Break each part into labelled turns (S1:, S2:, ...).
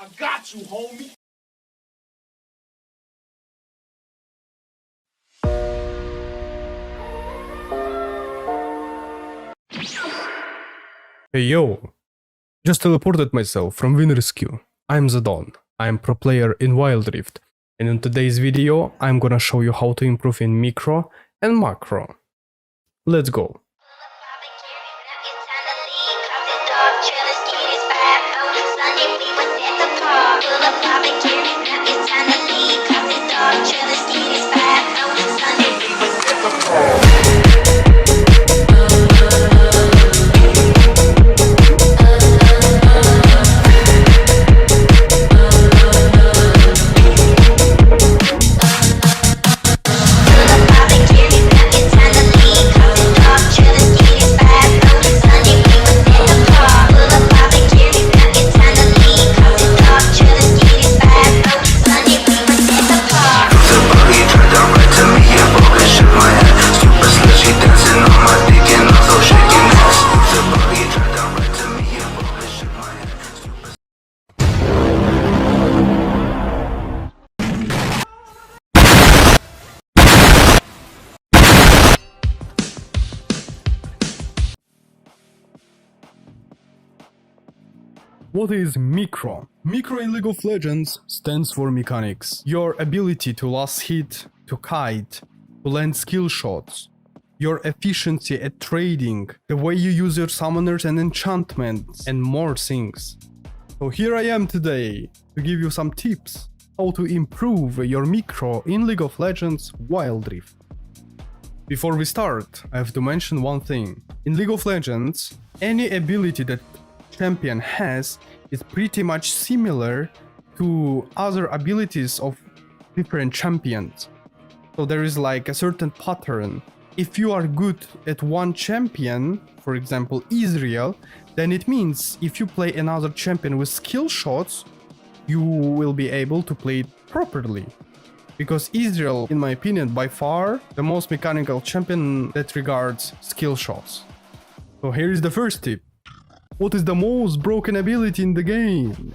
S1: I got you, homie.
S2: Hey yo, just teleported myself from winner's queue. I'm TheDon, I'm pro player in Wild Rift, and in today's video I'm gonna show you how to improve in micro and macro. Let's go. What is micro? Micro in League of Legends stands for mechanics. Your ability to last hit, to kite, to land skill shots, your efficiency at trading, the way you use your summoners and enchantments, and more things. So here I am today to give you some tips how to improve your micro in League of Legends Wild Rift. Before we start, I have to mention one thing. In League of Legends, any ability that champion has is pretty much similar to other abilities of different champions. So there is like a certain pattern. If you are good at one champion, for example Israel, then it means if you play another champion with skill shots, you will be able to play it properly. Because Israel, in my opinion, by far the most mechanical champion that regards skill shots. So here is the first tip. What is the most broken ability in the game?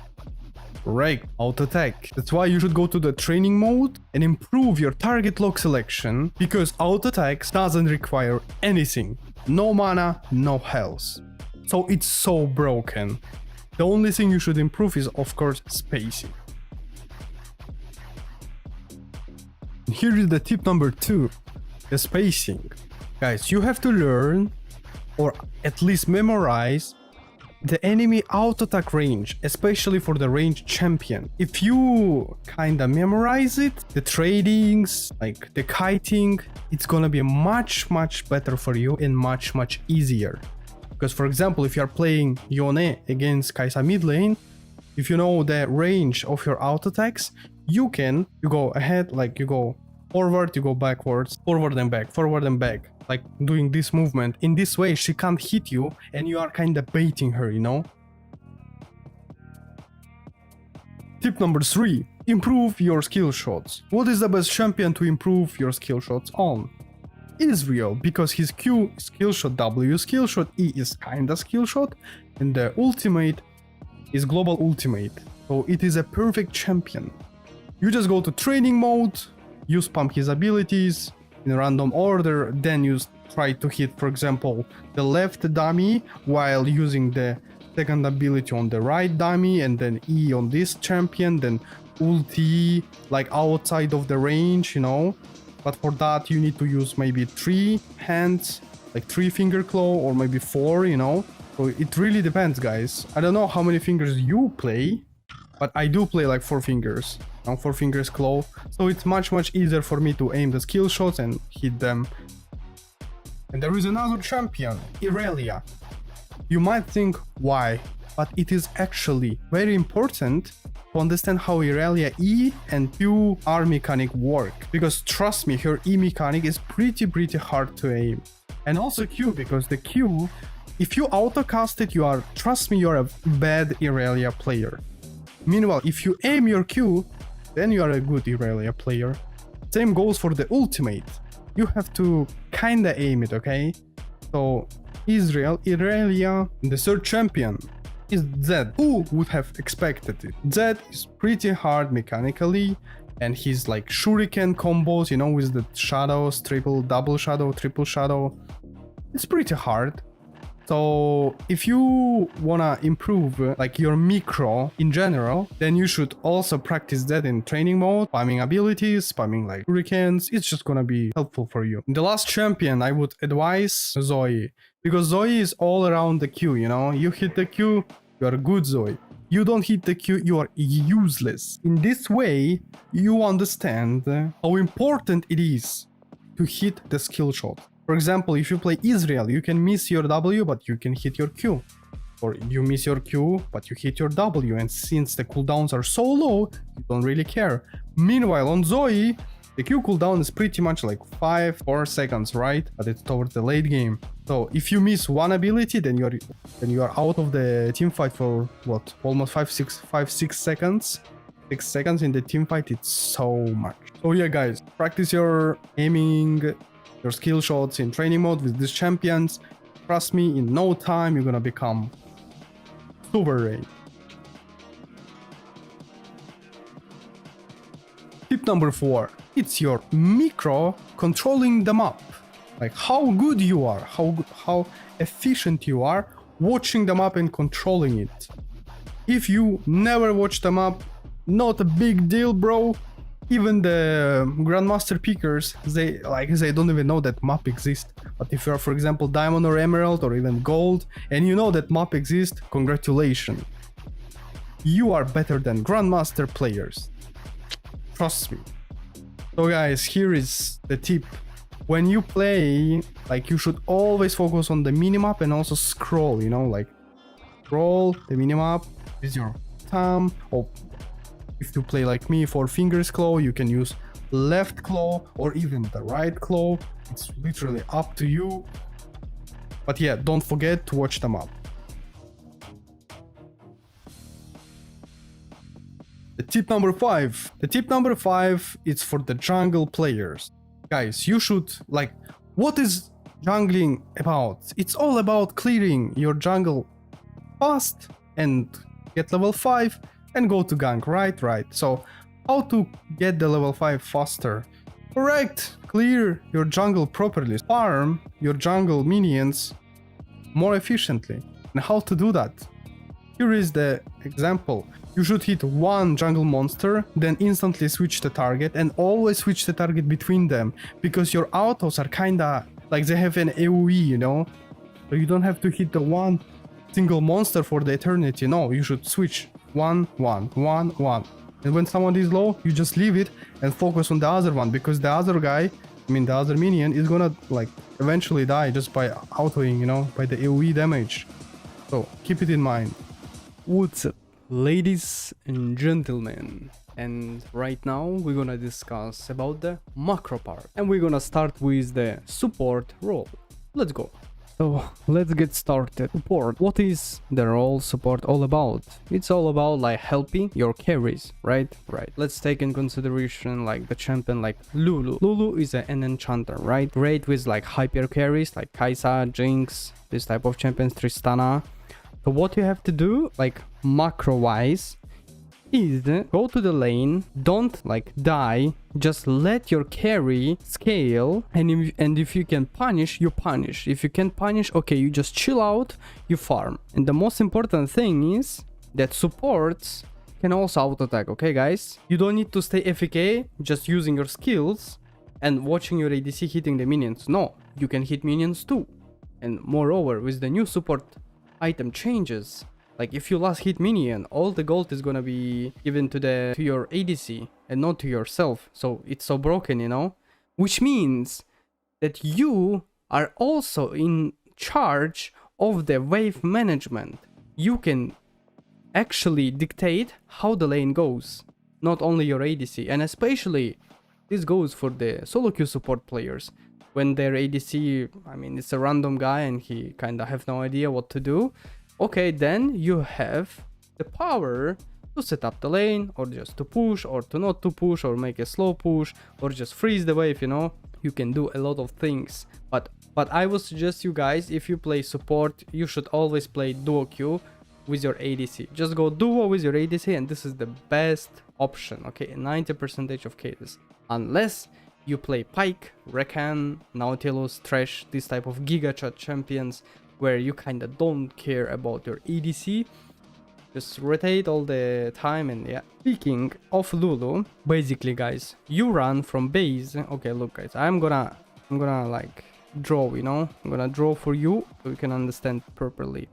S2: Right, auto attack. That's why you should go to the training mode and improve your target lock selection, because auto attack doesn't require anything. No mana, no health. So it's so broken. The only thing you should improve is, of course, spacing. Here is the tip number 2, the spacing. Guys, you have to learn, or at least memorize, the enemy auto-attack range, especially for the ranged champion. If you kinda memorize it, the tradings, like the kiting, it's gonna be much better for you and much easier. Because for example, if you are playing Yone against Kai'Sa mid lane, if you know the range of your auto-attacks, you go ahead, like you go forward, you go backwards, forward and back, like doing this movement. In this way she can't hit you and you are kind of baiting her, you know. Tip number 3, improve your skill shots. What is the best champion to improve your skill shots on? Israel, because his Q skill shot W, skill shot E is kinda skill shot, and the ultimate is global ultimate, so it is a perfect champion. You just go to training mode, you spam his abilities in a random order, then you try to hit, for example, the left dummy while using the second ability on the right dummy, and then E on this champion, then ulti like outside of the range, you know. But for that you need to use maybe 3 hands, like 3 finger claw, or maybe 4, you know. So it really depends, guys. I don't know how many fingers you play, but I do play like 4 fingers. 4 fingers claw, so it's much easier for me to aim the skill shots and hit them. And there is another champion, Irelia. You might think why, but it is actually very important to understand how Irelia E and Q R mechanic work, because trust me, her E mechanic is pretty hard to aim. And also Q, because the Q, if you auto cast it, trust me, you're a bad Irelia player. Meanwhile, if you aim your Q, then you are a good Irelia player. Same goes for the ultimate. You have to kinda aim it, okay? So Irelia, the third champion. is Zed. Who would have expected it? Zed is pretty hard mechanically, and his like shuriken combos, you know, with the shadows, double shadow, triple shadow, it's pretty hard. So if you wanna improve like your micro in general, then you should also practice that in training mode, spamming abilities, spamming like shurikens. It's just gonna be helpful for you. In the last champion, I would advise Zoe, because Zoe is all around the Q, you know? You hit the Q, you are good Zoe. You don't hit the Q, you are useless. In this way, you understand how important it is to hit the skill shot. For example, if you play Israel, you can miss your W, but you can hit your Q. Or you miss your Q, but you hit your W, and since the cooldowns are so low, you don't really care. Meanwhile, on Zoe, the Q cooldown is pretty much like 4 seconds, right? But it's towards the late game. So if you miss one ability, then you are out of the team fight for what? Almost 5-6 seconds. 6 seconds in the team fight, it's so much. So yeah, guys, practice your aiming, your skill shots in training mode with these champions. Trust me, in no time you're gonna become sovereign. Tip number 4, it's your micro controlling the map. Like how good you are, how efficient you are watching the map and controlling it. If you never watch the map, not a big deal, bro. Even the Grandmaster pickers, they don't even know that map exists. But if you are, for example, Diamond or Emerald or even Gold, and you know that map exists, congratulations. You are better than Grandmaster players. Trust me. So guys, here is the tip. When you play, like you should always focus on the minimap and also scroll, you know, like scroll the minimap with your thumb, or if you play like me 4 fingers claw, you can use left claw or even the right claw. It's literally up to you. But yeah, don't forget to watch the map. The tip number 5. The tip number 5 is for the jungle players. Guys, you should like, what is jungling about? It's all about clearing your jungle fast and get level 5 and go to gank, right? So how to get the level 5 faster? Correct, clear your jungle properly, farm your jungle minions more efficiently. And how to do that? Here is the example. You should hit one jungle monster, then instantly switch the target, and always switch the target between them, because your autos are kinda like they have an AoE, you know? So you don't have to hit the one single monster for the eternity. No, you should switch 1, 1, 1, 1. And when someone is low, you just leave it and focus on the other one, because the other guy, the other minion is gonna like eventually die just by autoing, you know, by the AoE damage. So keep it in mind.
S1: What's up, ladies and gentlemen? And right now we're gonna discuss about the macro part, and we're gonna start with the support role. Let's go. So let's get started. Support. What is the role support all about? It's all about like helping your carries, right? Let's take in consideration like the champion like Lulu. Lulu is an enchanter, right? Great with like hyper carries like Kai'Sa, Jinx, this type of champions, Tristana. So what you have to do, like macro wise, is go to the lane, don't like die, just let your carry scale, and if you can punish, you punish. If you can't punish, okay, you just chill out, you farm. And the most important thing is that supports can also auto attack, okay guys? You don't need to stay AFK just using your skills and watching your ADC hitting the minions. No, you can hit minions too. And moreover, with the new support item changes, like if you last hit minion, all the gold is gonna be given to your ADC and not to yourself. So it's so broken, you know? Which means that you are also in charge of the wave management. You can actually dictate how the lane goes, not only your ADC. And especially this goes for the solo queue support players. When their ADC, it's a random guy and he kinda have no idea what to do. Okay, then you have the power to set up the lane, or just to push, or to not to push, or make a slow push, or just freeze the wave, you know? You can do a lot of things. But I would suggest you guys, if you play support, you should always play duo queue. with your ADC. Just go duo with your ADC, and this is the best option, okay, in 90% of cases. Unless you play Pike, Rakan, Nautilus, Thresh, this type of Giga Chat champions where you kinda don't care about your ADC. Just rotate all the time. And yeah, speaking of Lulu, basically guys, you run from base. Okay, look guys, I'm gonna like draw, you know, I'm gonna draw for you so you can understand properly.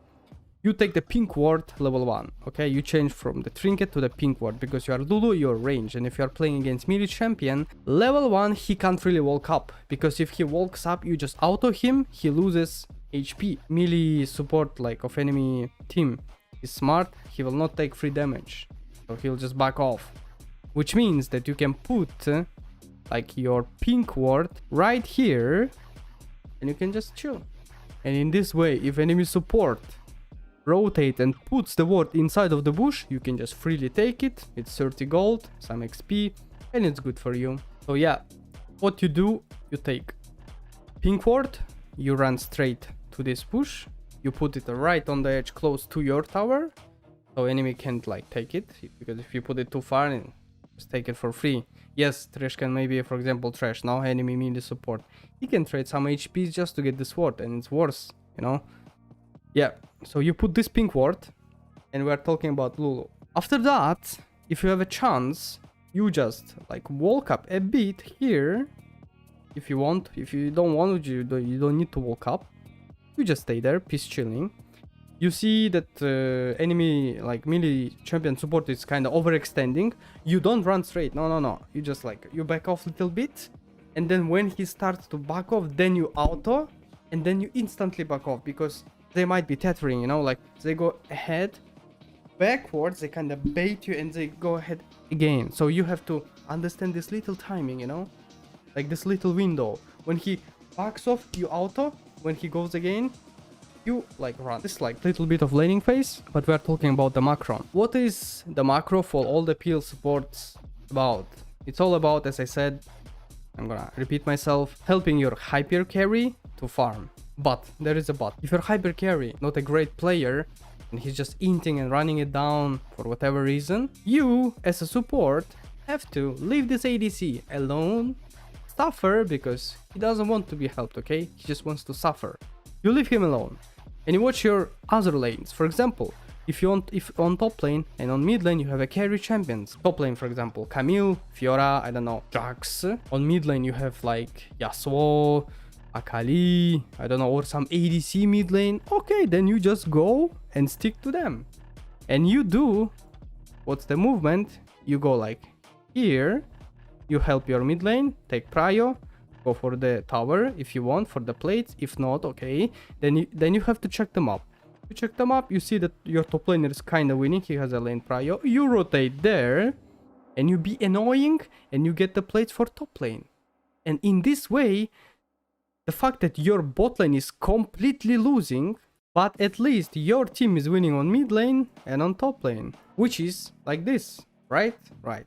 S1: You take the pink ward level 1, okay? You change from the trinket to the pink ward because you are Lulu, you're range, and if you are playing against melee champion, level 1 he can't really walk up, because if he walks up you just auto him, he loses HP. Melee support like of enemy team is smart, he will not take free damage, so he'll just back off, which means that you can put like your pink ward right here and you can just chill. And in this way, if enemy support rotate and puts the ward inside of the bush, you can just freely take it. It's 30 gold, some XP, and it's good for you. So yeah, what you do, you take pink ward, you run straight to this bush, you put it right on the edge close to your tower, so enemy can't like take it, because if you put it too far and just take it for free. Yes, Thresh can maybe, for example, Thresh, now enemy melee support, he can trade some HPs just to get this ward, and it's worse, you know. Yeah, so you put this pink ward, and we're talking about Lulu. After that, if you have a chance, you just like walk up a bit here, if you want. If you don't want, you don't need to walk up. You just stay there, peace chilling. You see that enemy like melee champion support is kind of overextending. You don't run straight, no. You just like, you back off a little bit, and then when he starts to back off, then you auto, and then you instantly back off, because they might be tethering, you know, like they go ahead, backwards, they kind of bait you, and they go ahead again. So you have to understand this little timing, you know, like this little window. When he backs off, you auto. When he goes again, you like run. This like little bit of laning phase, but we're talking about the macro. What is the macro for all the PL supports about? It's all about, as I said, I'm gonna repeat myself, helping your hyper carry to farm. But there is a but. If your hyper carry not a great player and he's just inting and running it down for whatever reason, you as a support have to leave this ADC alone, suffer, because he doesn't want to be helped, okay? He just wants to suffer. You leave him alone and you watch your other lanes. For example, if on top lane and on mid lane you have a carry champions. Top lane, for example, Camille, Fiora, I don't know, Jax. On mid lane you have like Yasuo, Akali, I don't know, or some ADC mid lane. Okay, then you just go and stick to them. And you do, what's the movement? You go like here, you help your mid lane, take prio, go for the tower if you want, for the plates. If not, okay, then you have to check them up. You check them up, you see that your top laner is kind of winning, he has a lane prio. You rotate there, and you be annoying, and you get the plates for top lane. And in this way, the fact that your bot lane is completely losing, but at least your team is winning on mid lane and on top lane, which is like this, right? Right.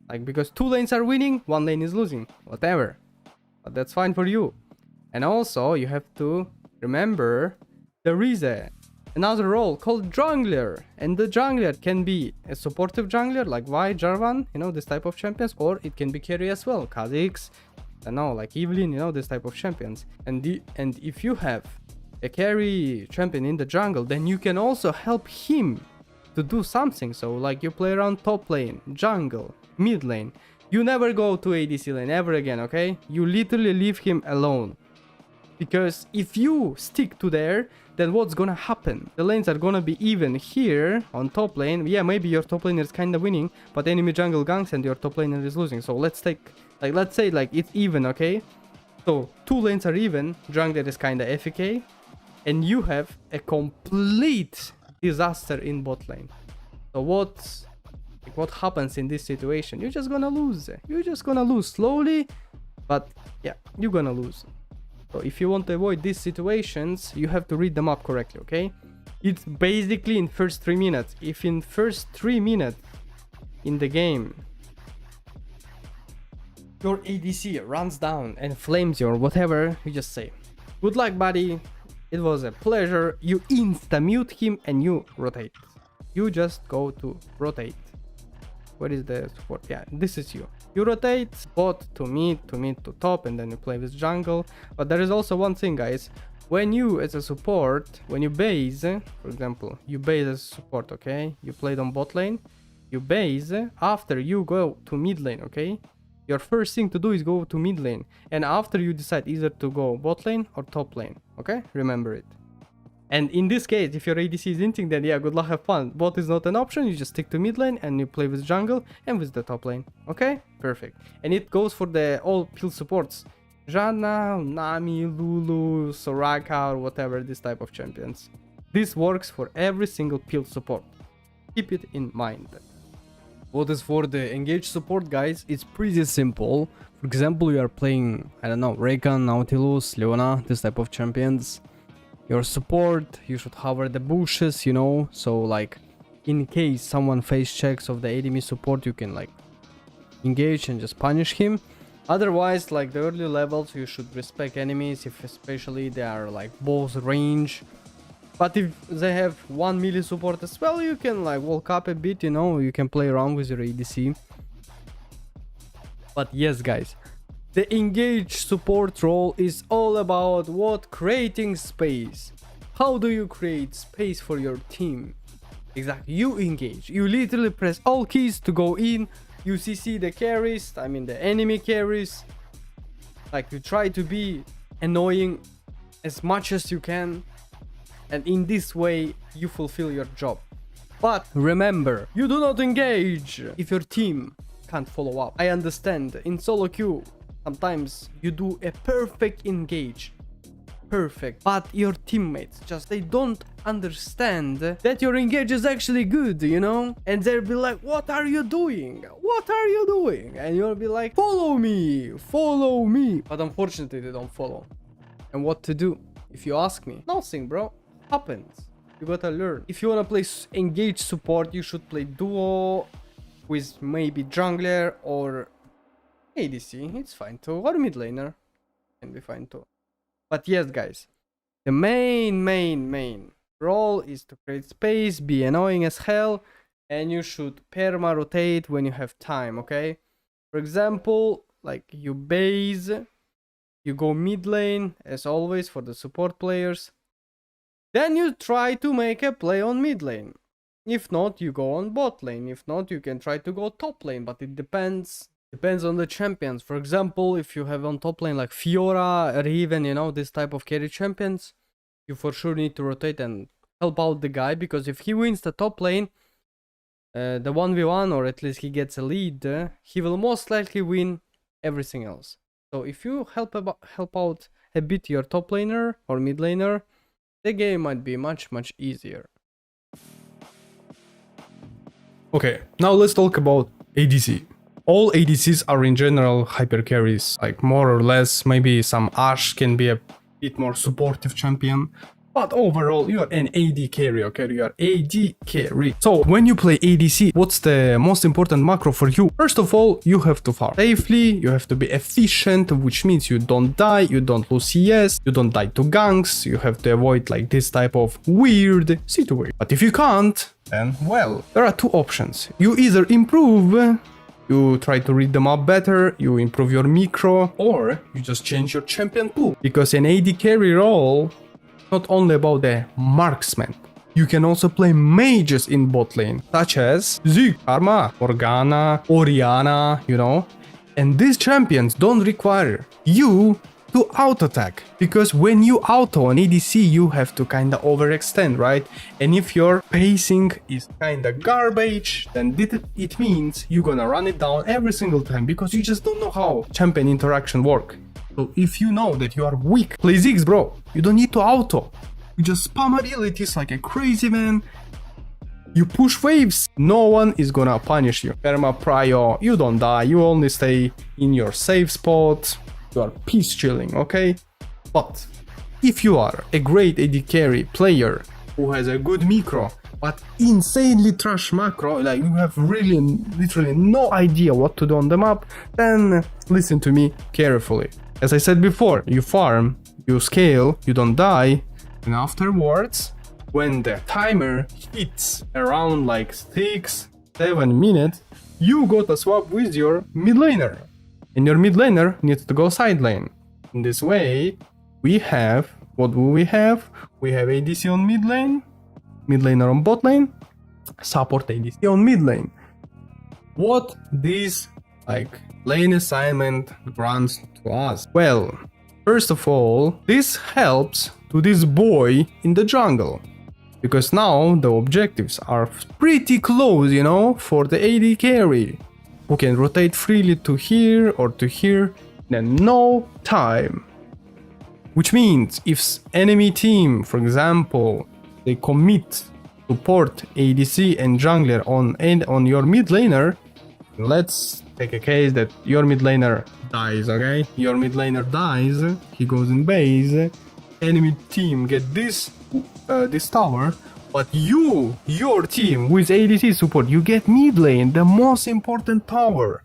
S1: Like, because two lanes are winning, one lane is losing, whatever. But that's fine for you. And also, you have to remember there is another role called jungler, and the jungler can be a supportive jungler like Vi, Jarvan, you know, this type of champions, or it can be carry as well, Kha'Zix, I know, like Evelyn, you know, this type of champions. And if you have a carry champion in the jungle, then you can also help him to do something. So like you play around top lane, jungle, mid lane, you never go to ADC lane ever again, okay? You literally leave him alone. Because if you stick to there, then what's gonna happen? The lanes are gonna be even here on top lane. Yeah, maybe your top laner is kinda winning, but enemy jungle ganks and your top laner is losing. So let's say it's even, okay? So two lanes are even, jungler is kinda AFK, and you have a complete disaster in bot lane. So what happens in this situation? You're just gonna lose. You're just gonna lose slowly, but yeah, you're gonna lose. So if you want to avoid these situations, you have to read them up correctly, okay? It's basically in first 3 minutes. If in first 3 minutes in the game your ADC runs down and flames you or whatever, you just say, good luck buddy, It was a pleasure. You insta-mute him and you rotate. You just go to rotate. Where is the support? Yeah, this is you. You rotate bot to mid to top, and then you play with jungle. But there is also one thing, guys. When you as a support, when you base, for example, you base as a support, okay? You played on bot lane, you base, after you go to mid lane, okay? Your first thing to do is go to mid lane, and after you decide either to go bot lane or top lane, okay? Remember it. And in this case, if your ADC is inting, then yeah, good luck, have fun. Bot is not an option, you just stick to mid lane and you play with jungle and with the top lane, okay? Perfect. And it goes for the all peel supports. Janna, Nami, Lulu, Soraka, or whatever, this type of champions. This works for every single peel support. Keep it in mind. What is for the engage support, guys? It's pretty simple. For example, you are playing, I don't know, Rakan, Nautilus, Leona, this type of champions. Your support, you should hover the bushes, you know, so like in case someone face checks of the enemy support, you can like engage and just punish him. Otherwise, like the early levels, you should respect enemies if especially they are like both range. But if they have 1 melee support as well, you can like walk up a bit, you know, you can play around with your ADC. But yes, guys, the engage support role is all about what? Creating space. How do you create space for your team? Exactly, you engage. You literally press all keys to go in. You CC the carries, I mean the enemy carries. Like you try to be annoying as much as you can. And in this way, you fulfill your job. But remember, you do not engage if your team can't follow up. I understand, in solo queue, sometimes you do a perfect engage. Perfect. But your teammates just, they don't understand that your engage is actually good, you know? And they'll be like, what are you doing? What are you doing? And you'll be like, follow me, follow me. But unfortunately, they don't follow. And what to do? If you ask me, nothing, bro. Happens. You gotta learn. If you wanna play engage support, you should play duo with maybe jungler or ADC. It's fine too. Or mid laner. Can be fine too. But yes, guys, the main role is to create space, be annoying as hell, and you should perma rotate when you have time, okay? For example, like you base, you go mid lane as always for the support players. Then you try to make a play on mid lane. If not, you go on bot lane. If not, you can try to go top lane, but it depends on the champions. For example, if you have on top lane like Fiora or even, you know, this type of carry champions, you for sure need to rotate and help out the guy, because if he wins the top lane, the 1v1, or at least he gets a lead, he will most likely win everything else. So if you help out a bit your top laner or mid laner, the game might be much easier.
S2: Okay, now let's talk about ADC. All ADCs are in general hyper carries, like more or less. Maybe some Ashe can be a bit more supportive champion, but overall you are an AD carry, okay? You are AD carry. So when you play ADC, what's the most important macro for you? First of all, you have to farm safely, you have to be efficient, which means you don't die, you don't lose CS, you don't die to ganks, you have to avoid like this type of weird situation. But if you can't, then well, there are two options. You either improve, you try to read them up better, you improve your micro, or you just change your champion pool. Because an AD carry role, not only about the marksman, you can also play mages in bot lane, such as Ziggs, Karma, Morgana, Orianna, you know. And these champions don't require you to auto-attack, because when you auto on ADC, you have to kinda overextend, right? And if your pacing is kinda garbage, then it means you're gonna run it down every single time, because you just don't know how champion interaction work. So if you know that you are weak, play Ziggs, bro. You don't need to auto. You just spam abilities like a crazy man. You push waves, no one is gonna punish you. Perma prio, you don't die, you only stay in your safe spot. You are peace chilling, okay? But if you are a great AD carry player who has a good micro, but insanely trash macro, like you have really literally no idea what to do on the map, then listen to me carefully. As I said before, you farm, you scale, you don't die, And afterwards, when the timer hits around like 6-7 minutes, you gotta swap with your mid laner. And your mid laner needs to go side lane. In this way, we have, what do we have? We have ADC on mid lane, mid laner on bot lane, support ADC on mid lane. What this like lane assignment grants to us? Well, first of all, this helps to this boy in the jungle. Because now the objectives are pretty close, you know, for the AD carry, who can rotate freely to here or to here in no time. Which means if enemy team, for example, they commit to port ADC and jungler on your mid laner, let's take a case that your mid laner dies, okay? Your mid laner dies, he goes in base, enemy team get this tower, but your team with ADC support, you get mid lane, the most important tower,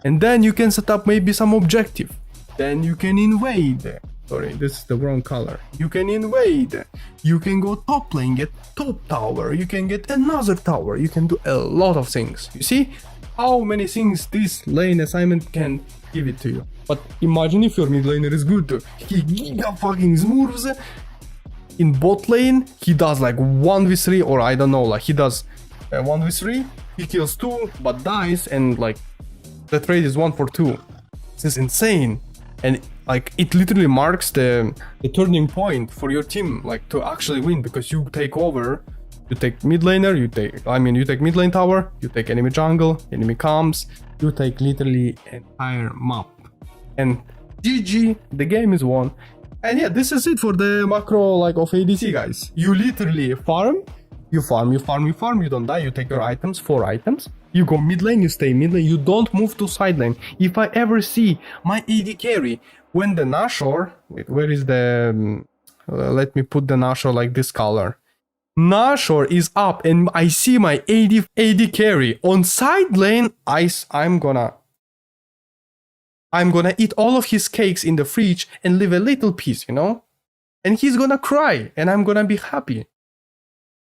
S2: and then you can set up maybe some objective, then you can invade. Sorry, this is the wrong color. You can invade, you can go top lane, get top tower, you can get another tower, you can do a lot of things. You see how many things this lane assignment can give it to you. But imagine if your mid laner is good, he giga fucking smooths. In bot lane, he does like 1v3, or I don't know, like he does 1v3, he kills 2 but dies, and like the trade is 1 for 2. This is insane, and like it literally marks the turning point for your team, like to actually win, because you take over, you take mid laner, you take mid lane tower, you take enemy jungle, enemy comms, you take literally entire map, and GG, the game is won. And yeah, this is it for the macro like of ADC, guys. You literally farm, you don't die, you take your items, 4 items, you go mid lane, you stay mid lane, you don't move to side lane. If I ever see my AD carry when the Nashor, wait, where is the, let me put the Nashor like this color. Nashor is up and I see my AD carry on side lane, I'm gonna eat all of his cakes in the fridge and leave a little piece, you know? And he's gonna cry and I'm gonna be happy.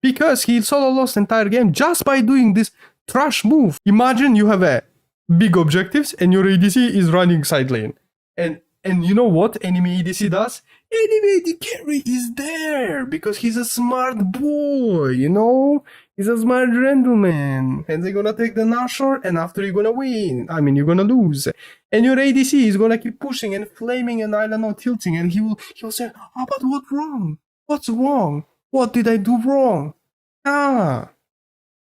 S2: Because he solo lost entire game just by doing this trash move. Imagine you have a big objectives and your ADC is running side lane. And you know what enemy ADC does? Enemy AD carry is there because he's a smart boy, you know? He's a smart gentleman. And they're gonna take the Nashor, and after you're gonna win. I mean, you're gonna lose. And your ADC is gonna keep pushing and flaming and I don't know, tilting, and he'll say, oh, but what's wrong? What's wrong? What did I do wrong?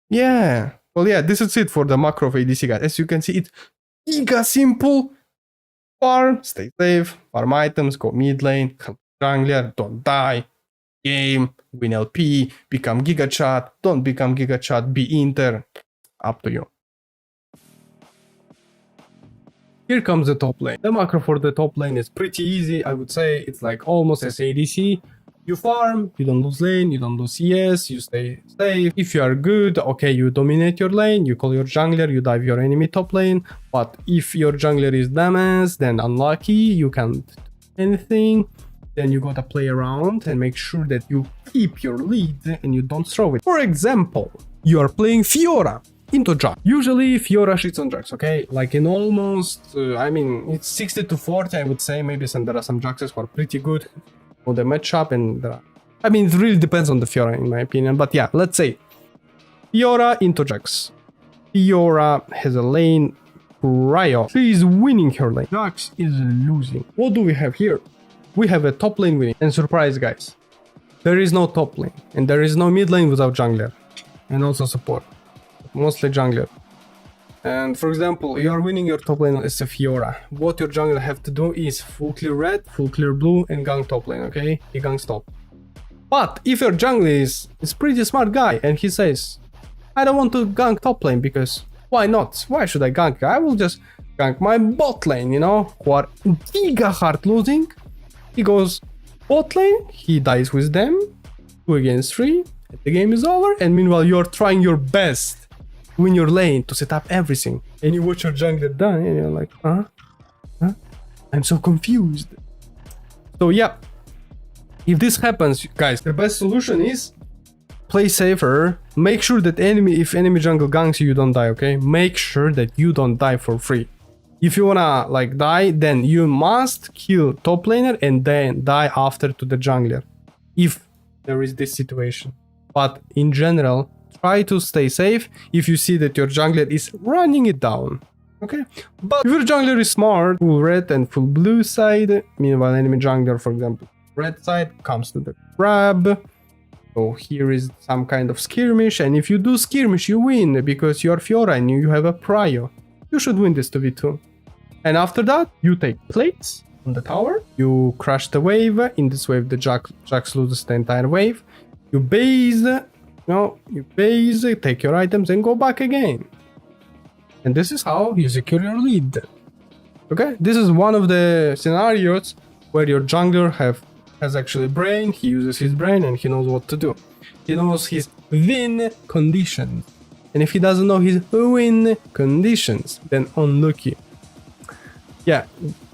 S2: Yeah. Well, yeah, this is it for the macro of ADC, guys. As you can see, it's giga simple. Farm, stay safe, farm items, go mid lane, help jungler, don't die, game, win LP, become Giga Chat, don't become Giga Chat, be Inter, up to you. Here comes the top lane. The macro for the top lane is pretty easy, I would say. It's like almost as ADC. You farm, you don't lose lane, you don't lose CS, you stay safe. If you are good, okay, you dominate your lane, you call your jungler, you dive your enemy top lane. But if your jungler is damaged, then unlucky, you can't do anything. Then you gotta play around and make sure that you keep your lead and you don't throw it. For example, you are playing Fiora into Jax. Usually Fiora shits on Jax, okay? Like in almost, I mean, it's 60-40, I would say. Maybe there are some Jaxes who are pretty good for the matchup, and I mean, it really depends on the Fiora in my opinion. But yeah, let's say Fiora into Jax. Fiora has a lane Ryo. She is winning her lane. Jax is losing. What do we have here? We have a top lane winning. And surprise, guys, there is no top lane and there is no mid lane without jungler and also support, mostly jungler. And for example, you are winning your top lane as a Fiora. What your jungler have to do is full clear red, full clear blue, and gank top lane, okay? He ganks top. But if your jungler is pretty smart guy and he says, I don't want to gank top lane because why not? Why should I gank? I will just gank my bot lane, you know, who are giga hard losing. He goes bot lane, he dies with them, 2 against 3, and the game is over. And meanwhile, you're trying your best win your lane to set up everything, and you watch your jungler die and you're like, huh? I'm so confused. So yeah, If this happens, guys, the best solution is play safer. Make sure that if enemy jungle ganks you, you don't die, okay? Make sure that you don't die for free. If you wanna like die, then you must kill top laner and then die after to the jungler. If there is this situation. But in general, try to stay safe if you see that your jungler is running it down. Okay? But if your jungler is smart, full red and full blue side, meanwhile enemy jungler, for example, red side comes to the grab. So here is some kind of skirmish, and if you do skirmish, you win because you're Fiora and you have a prio. You should win this 2v2. And after that, you take plates on the tower, you crush the wave. In this wave, the Jax loses the entire wave. You base, take your items and go back again. And this is how you secure your lead. Okay, this is one of the scenarios where your jungler has actually brain. He uses his brain and he knows what to do. He knows his win conditions. And if he doesn't know his win conditions, then unlucky. Yeah,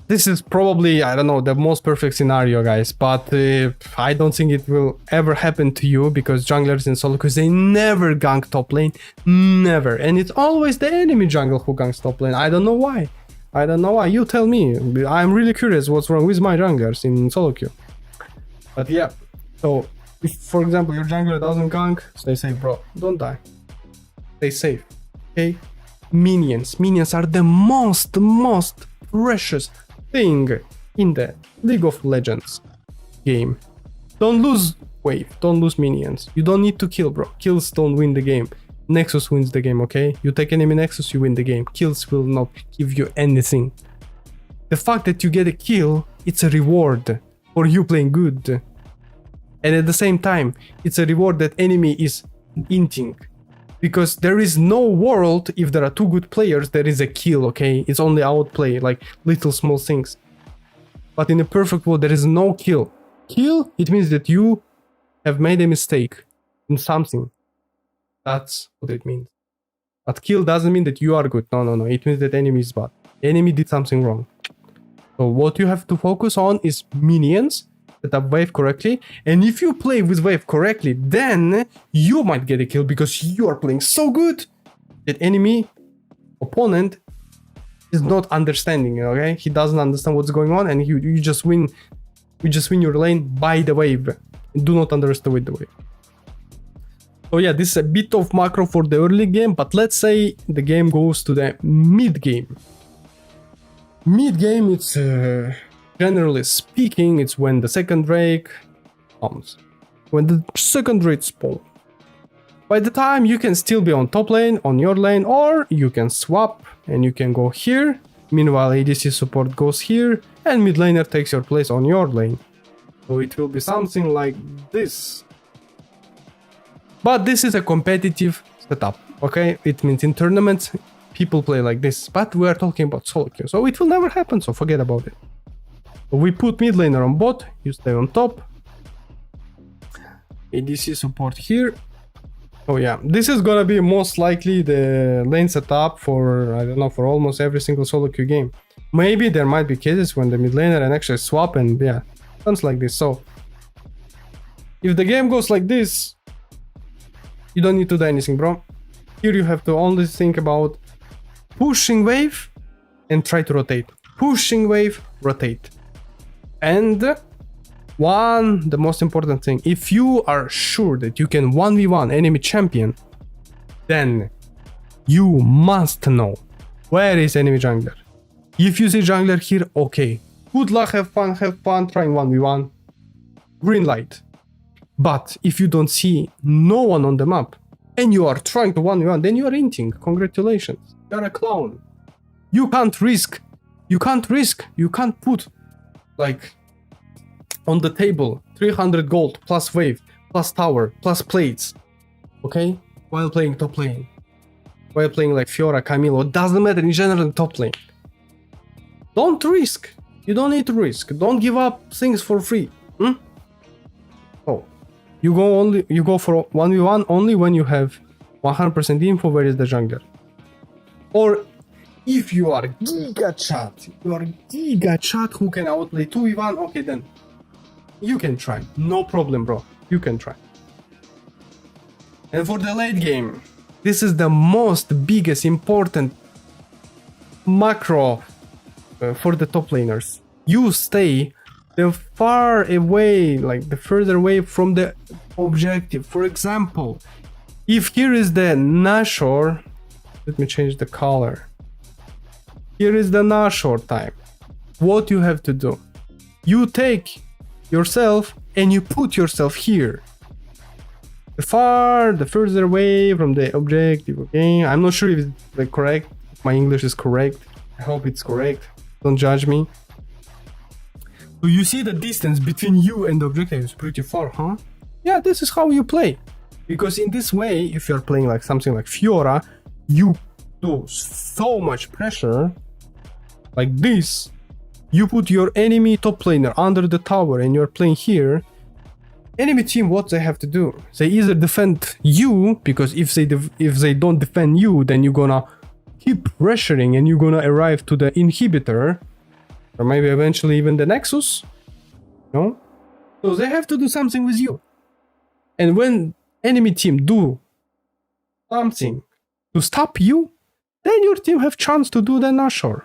S2: this is probably, I don't know, the most perfect scenario, guys. But I don't think it will ever happen to you because junglers in solo queues, they never gank top lane. Never. And it's always the enemy jungle who ganks top lane. I don't know why. I don't know why. You tell me. I'm really curious what's wrong with my junglers in solo queue. But yeah, so if, for example, your jungler doesn't gank, stay safe, bro. Don't die. Stay safe, okay? Minions. Minions are the most precious thing in the League of Legends game. Don't lose wave. Don't lose minions. You don't need to kill, bro. Kills don't win the game. Nexus wins the game, okay? You take enemy Nexus, you win the game. Kills will not give you anything. The fact that you get a kill, it's a reward for you playing good. And at the same time, it's a reward that enemy is inting. Because there is no world, if there are two good players, there is a kill, okay? It's only outplay, like little small things. But in a perfect world, there is no kill. Kill, it means that you have made a mistake in something. That's what it means. But kill doesn't mean that you are good. No. It means that enemy is bad. Enemy did something wrong. So what you have to focus on is minions, set up wave correctly, and if you play with wave correctly, then you might get a kill because you are playing so good that enemy opponent is not understanding, okay? He doesn't understand what's going on, and you just win. You just win your lane by the wave. Do not underestimate the wave. So yeah, this is a bit of macro for the early game, but let's say the game goes to the mid game. Mid game, it's generally speaking, it's when the second drake comes. When the second drake spawns. By the time you can still be on top lane, on your lane, or you can swap and you can go here. Meanwhile, ADC support goes here and mid laner takes your place on your lane. So it will be something like this. But this is a competitive setup, okay? It means in tournaments, people play like this. But we are talking about solo queue, so it will never happen, so forget about it. So we put mid laner on bot, you stay on top. ADC support here. Oh yeah, this is gonna be most likely the lane setup for, I don't know, for almost every single solo queue game. Maybe there might be cases when the mid laner and actually swap and yeah, something like this. So if the game goes like this, you don't need to do anything, bro. Here you have to only think about pushing wave and try to rotate. Pushing wave, rotate. And the most important thing, if you are sure that you can 1v1 enemy champion, then you must know where is enemy jungler. If you see jungler here, okay, good luck, have fun trying 1v1, green light. But if you don't see no one on the map and you are trying to 1v1, then you are inting. Congratulations, you're a clown. You can't risk, you can't put like on the table 300 gold plus wave plus tower plus plates, okay, while playing top lane, while playing like Fiora, Camilo, doesn't matter, in general top lane. Don't risk, you don't need to risk, don't give up things for free. Oh, you go for 1v1 only when you have 100% info where is the jungler. Or if you are giga chat who can outplay 2v1, okay, then You can try. No problem, bro. You can try. And for the late game, this is the most biggest important macro for the top laners. You stay the far away, like the further away from the objective. For example, if here is the Nashor, let me change the color. Here is the Nashor time. What you have to do? You take yourself and you put yourself here. The further away from the objective, okay? I'm not sure if it's like correct. If my English is correct. I hope it's correct. Don't judge me. So you see the distance between you and the objective is pretty far, huh? Yeah, this is how you play. Because in this way, if you're playing like something like Fiora, you do so much pressure like this. You put your enemy top laner under the tower and you're playing here. Enemy team, what they have to do? They either defend you, because if they don't defend you, then you're gonna keep pressuring and you're gonna arrive to the inhibitor, or maybe eventually even the Nexus. No? So they have to do something with you. And when enemy team do something to stop you, then your team have chance to do the Nashor.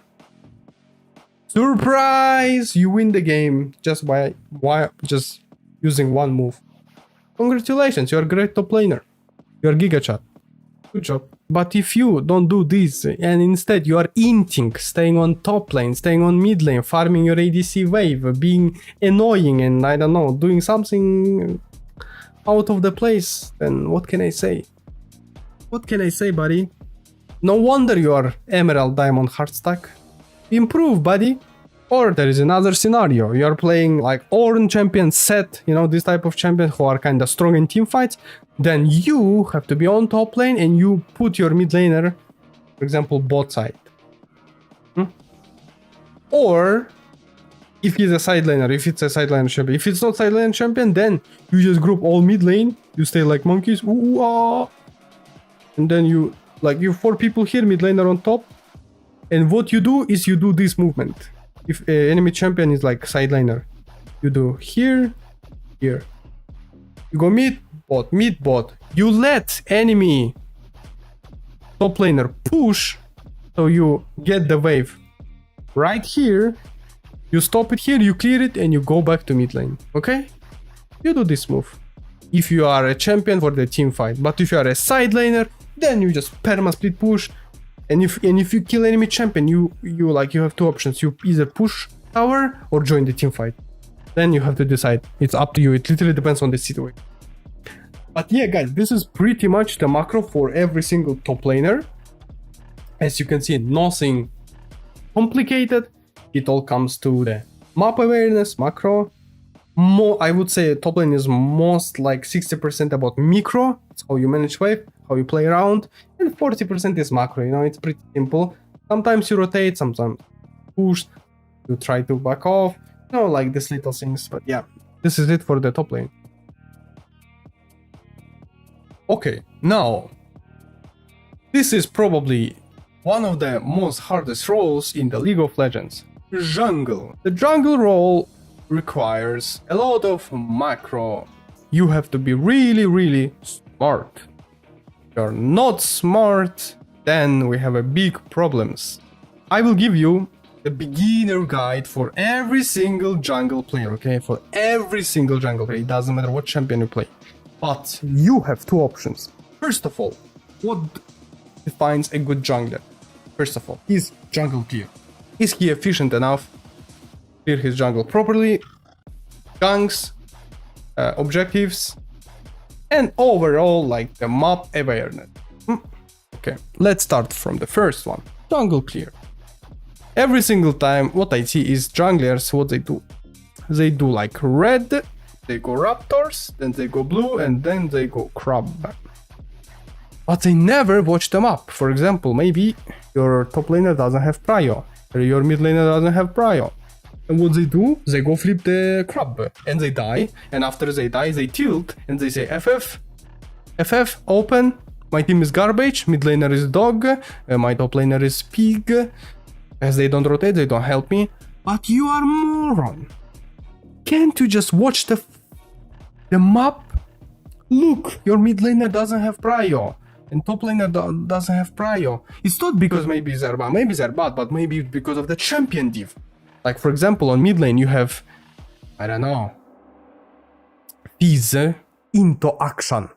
S2: Surprise! You win the game just by using one move. Congratulations, you're a great top laner. You're Gigachat. Good job. But if you don't do this and instead you are inting, staying on top lane, staying on mid lane, farming your ADC wave, being annoying and I don't know, doing something out of the place, then what can I say? What can I say, buddy? No wonder you are Emerald Diamond Heartstack. Improve, buddy. Or there is another scenario. You are playing like Ornn champion set, you know, this type of champion who are kind of strong in team fights. Then you have to be on top lane and you put your mid laner, for example, bot side. Or if he's a side laner, if it's a side laner champion. If it's not side laner champion, then you just group all mid lane. You stay like monkeys. Ooh, ah. And then you 4 people here, mid laner on top. And what you do is you do this movement. If enemy champion is like side laner, you do here, here. You go mid bot. You let enemy top laner push, so you get the wave right here. You stop it here, you clear it, and you go back to mid lane. Okay? You do this move. If you are a champion for the team fight, but if you are a side laner, then you just perma split push. And if you kill enemy champion, you have two options. You either push tower or join the team fight. Then you have to decide. It's up to you. It literally depends on the situation. But yeah, guys, this is pretty much the macro for every single top laner. As you can see, nothing complicated. It all comes to the map awareness macro. I would say top lane is most like 60% about micro. It's how you manage wave, how you play around, and 40% is macro. You know, it's pretty simple. Sometimes you rotate, sometimes push, you try to back off, you know, like these little things. But yeah, this is it for the top lane. Okay, now this is probably one of the most hardest roles in the League of Legends. Jungle. The jungle role requires a lot of macro. You have to be really smart. If you're not smart, then we have a big problems. I will give you the beginner guide for every single jungle player, okay? For every single jungle player, it doesn't matter what champion you play. But you have two options. First of all, what defines a good jungler? First of all, is jungle clear? Is he efficient enough to clear his jungle properly? Ganks, objectives, and overall like the map awareness. Okay, let's start from the first one. Jungle clear. Every single time what I see is junglers, what they do. They do like red, they go raptors, then they go blue, and then they go crab. But they never watch them up. For example, maybe your top laner doesn't have prio, or your mid laner doesn't have prio. And what they do, they go flip the crab, and they die, and after they die, they tilt, and they say FF, open, my team is garbage, mid laner is dog, my top laner is pig, as they don't rotate, they don't help me. But you are moron. Can't you just watch the map? Look, your mid laner doesn't have prio, and top laner doesn't have prio. It's not because maybe they're bad, but maybe because of the champion div. Like for example, on mid lane you have, I don't know, Fizz into action.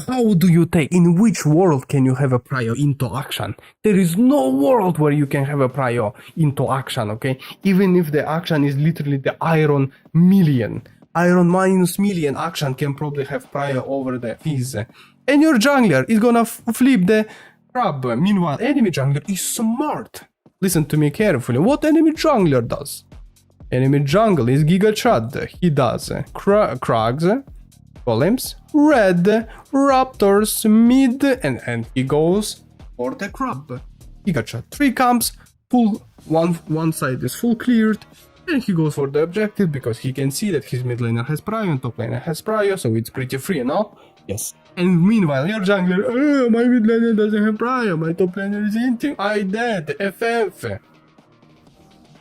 S2: How do you take, in which world can you have a prio into action? There is no world where you can have a prio into action, okay? Even if the action is literally the Iron Million. Iron minus million action can probably have prio over the Fizz. And your jungler is gonna flip the crab. Meanwhile, enemy jungler is smart. Listen to me carefully. What enemy jungler does? Enemy jungle is Giga Chad. He does Krags, golems, red, raptors, mid, and he goes for the crab. Giga Chad 3 camps, full one side is full cleared, and he goes for the objective because he can see that his mid laner has prio and top laner has prio, so it's pretty free, no? Yes. And meanwhile, your jungler, oh, my mid laner doesn't have prio, my top laner is hinting, I dead, FF.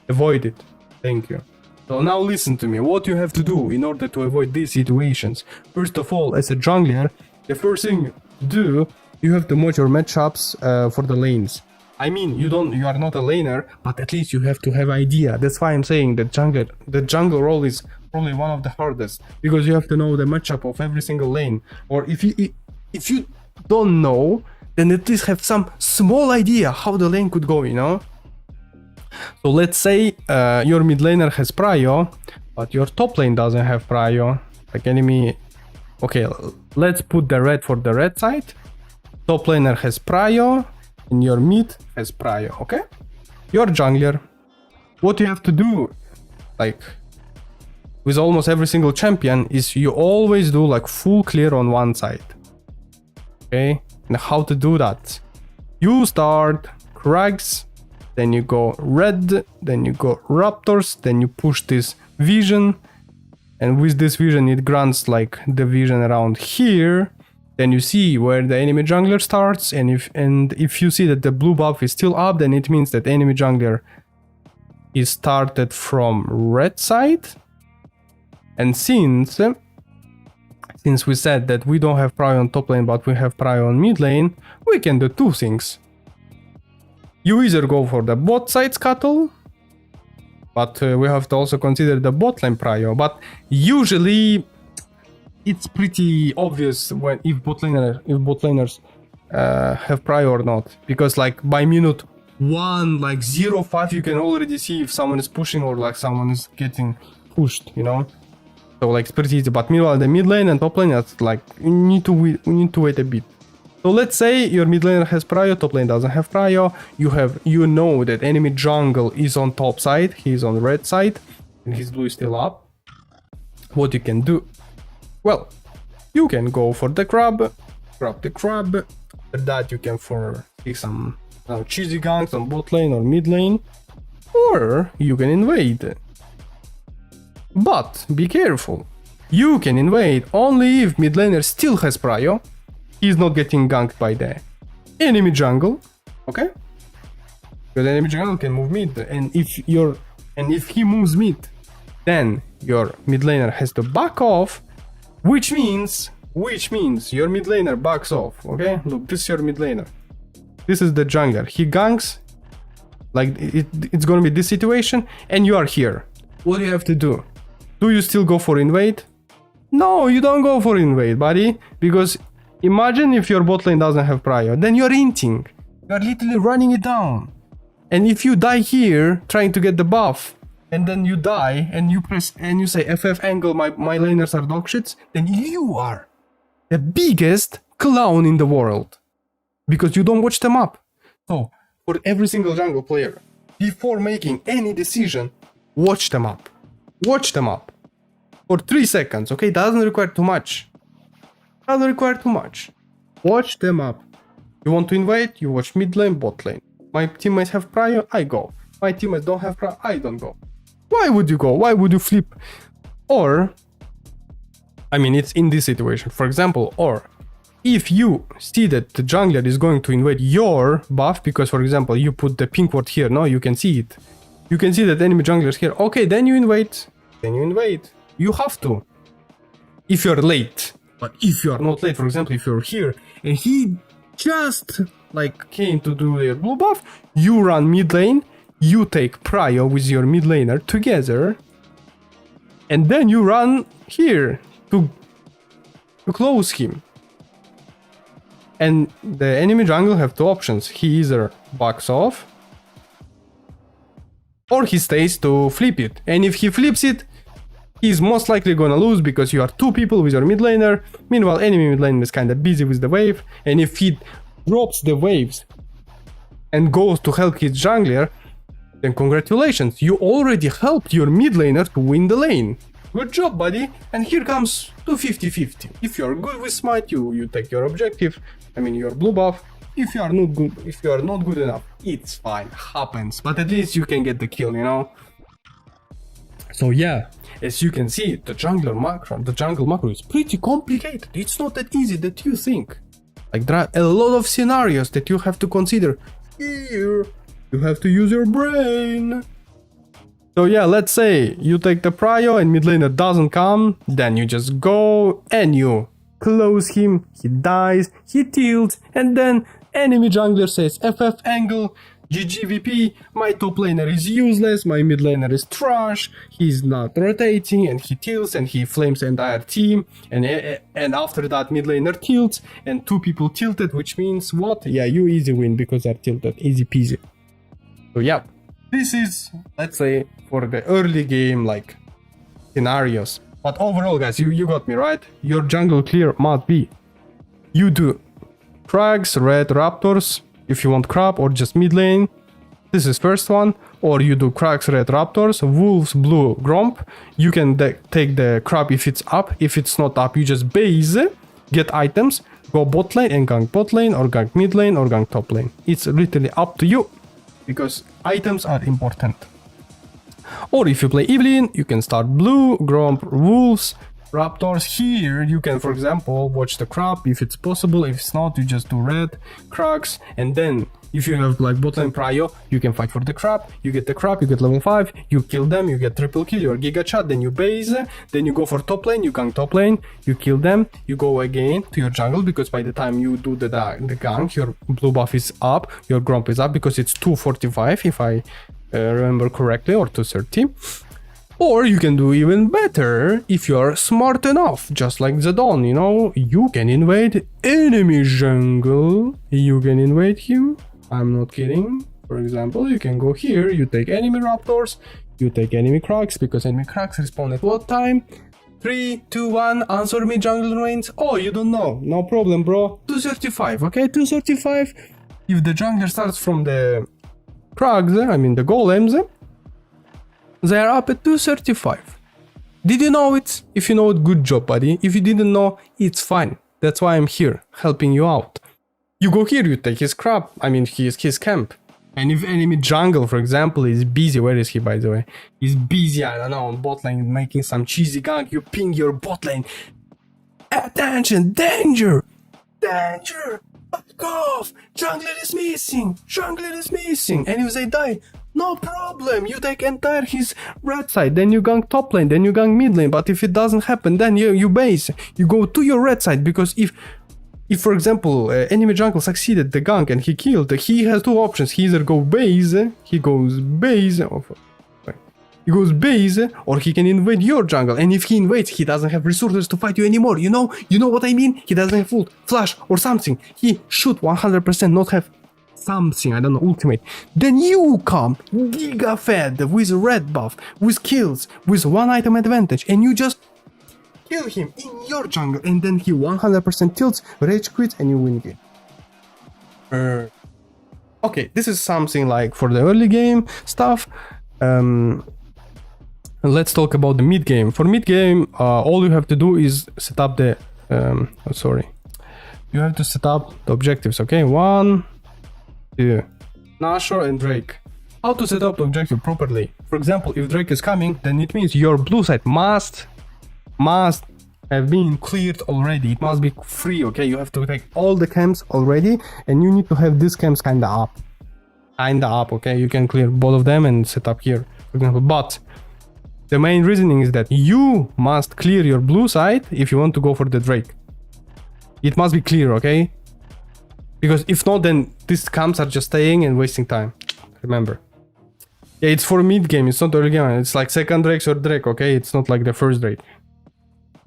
S2: Avoid it. Thank you. So now listen to me, what you have to do in order to avoid these situations. First of all, as a jungler, the first thing to do, you have to watch your matchups for the lanes. I mean, you are not a laner, but at least you have to have idea. That's why I'm saying that the jungle role is probably one of the hardest, because you have to know the matchup of every single lane. Or if you don't know, then at least have some small idea how the lane could go, you know? So let's say your mid laner has prio, but your top lane doesn't have prio. Like enemy... Okay, let's put the red for the red side. Top laner has prio, and your mid has prio, okay? Your jungler. What you have to do, like with almost every single champion, is you always do like full clear on one side. Okay? And how to do that? You start Krags, then you go red, then you go raptors, then you push this vision, and with this vision it grants like the vision around here. Then you see where the enemy jungler starts, and if you see that the blue buff is still up, then it means that enemy jungler is started from red side. And since we said that we don't have prio on top lane but we have prio on mid lane, we can do two things. You either go for the bot side scuttle, but we have to also consider the bot lane prio. But usually it's pretty obvious if bot laners have prio or not, because like by minute 1, like 0.5, you can already see if someone is pushing or like someone is getting pushed, you know. So like it's pretty easy. But meanwhile, the mid lane and top lane, it's like we need to wait a bit. So let's say your mid laner has prio, top lane doesn't have prio. You know that enemy jungle is on top side, he's on the red side, and his blue is still up. What you can do? Well, you can go for the crab, grab the crab. After that, you can see some cheesy ganks on bot lane or mid lane, or you can invade. But be careful. You can invade only if mid laner still has prio. He's not getting ganked by the enemy jungle, okay? Because enemy jungle can move mid, and if he moves mid, then your mid laner has to back off, which means your mid laner backs off, okay? Look, this is your mid laner. This is the jungler. He ganks, like it's gonna be this situation, and you are here. What do you have to do? Do you still go for invade? No, you don't go for invade, buddy, because imagine if your bot lane doesn't have prio, then you're inting. You're literally running it down. And if you die here, trying to get the buff, and then you die, and you press, and you say FF angle, my laners are dog shits, then you are the biggest clown in the world. Because you don't watch them up. So, for every single jungle player, before making any decision, watch them up. Watch them up. For 3 seconds, okay? Doesn't require too much. Doesn't require too much. Watch them up. You want to invade? You watch mid lane, bot lane. My teammates have prio, I go. My teammates don't have prio, I don't go. Why would you go? Why would you flip? Or, I mean, it's in this situation, for example, or if you see that the jungler is going to invade your buff, because, for example, you put the pink ward here, no, you can see it. You can see that enemy jungler is here. Okay, then you invade. Then you invade. You have to. If you're late. But if you are not late, for example, if you're here and he just like came to do their blue buff, you run mid lane, you take prio with your mid laner together, and then you run here to close him. And the enemy jungle have two options. He either backs off or he stays to flip it. And if he flips it, he's most likely gonna lose because you are two people with your mid laner. Meanwhile, enemy mid laner is kinda busy with the wave. And if he drops the waves and goes to help his jungler, then congratulations, you already helped your mid laner to win the lane. Good job, buddy. And here comes to 50-50. If you are good with smite, you take your objective. I mean your blue buff. If you are not good enough, it's fine, happens. But at least you can get the kill, you know. So yeah, as you can see, the jungle macro is pretty complicated. It's not that easy that you think. Like there are a lot of scenarios that you have to consider. Here, you have to use your brain. So yeah, let's say you take the prio and mid laner doesn't come, then you just go and you close him, he dies, he tilts, and then enemy jungler says FF angle, GGVP, my top laner is useless, my mid laner is trash, he's not rotating, and he tilts and he flames the entire team, and after that mid laner tilts, and two people tilted, which means what? Yeah, you easy win because they're tilted, easy peasy. So yeah, this is, let's say, for the early game, like, scenarios. But overall, guys, you got me, right? Your jungle clear must be. You do Krags, red raptors, if you want crab, or just mid lane. This is first one. Or you do Krags, red raptors, wolves, blue, gromp. You can take the crab if it's up. If it's not up, you just base, get items, go bot lane and gank bot lane, or gank mid lane, or gank top lane. It's literally up to you, because items are important. Or if you play Evelyn, you can start blue, gromp, wolves, raptors. Here you can, for example, watch the crab if it's possible. If it's not, you just do red, Krags, and then if you have like botline prio, you can fight for the crab. You get the crab, you get level 5, you kill them, you get triple kill, you're giga chat, then you base, then you go for top lane, you gank top lane, you kill them, you go again to your jungle, because by the time you do the gank, your blue buff is up, your gromp is up, because it's 245 if I remember correctly, or 230. Or you can do even better if you're smart enough, just like TheDon, you know, you can invade enemy jungle, you can invade him, I'm not kidding. For example, you can go here, you take enemy raptors, you take enemy Krags, because enemy Krags respawn at what time? 3, 2, 1, answer me jungle range. Oh, you don't know, no problem, bro. 235, okay, 235. If the jungler starts from the Krags, I mean the golems, they are up at 235. Did you know it? If you know it, good job, buddy. If you didn't know, it's fine. That's why I'm here, helping you out. You go here, you take his crab, I mean his camp. And if enemy jungle, for example, is busy, where is he, by the way? He's busy, I don't know, on bot lane, making some cheesy gank, you ping your bot lane. Attention, danger! Danger! Back off! Jungler is missing! Jungler is missing! And if they die, no problem, you take entire his red side, then you gank top lane, then you gank mid lane, but if it doesn't happen, then you base, you go to your red side, because if for example, enemy jungle succeeded the gank and he killed, he has two options, he either go base, or he can invade your jungle, and if he invades, he doesn't have resources to fight you anymore, you know what I mean? He doesn't have ult, flash, or something, he should 100% not have something, I don't know, ultimate. Then you come giga fed with red buff, with kills, with one item advantage, and you just kill him in your jungle, and then he 100% tilts, rage quits, and you win game. Okay, this is something like for the early game stuff. Let's talk about the mid game. For mid game, all you have to do is set up the you have to set up the objectives, okay? 1, 2, Nashor and Drake. How to set up the objective properly? For example, if Drake is coming, then it means your blue side must have been cleared already. It must be free, okay? You have to take all the camps already, and you need to have these camps kinda up, okay? You can clear both of them and set up here, for example. But The main reasoning is that you must clear your blue side if you want to go for the Drake. It must be clear, okay? Because if not, then these camps are just staying and wasting time. Remember. Yeah, it's for mid game, it's not early game. It's like second Drake or Drake, okay? It's not like the first Drake.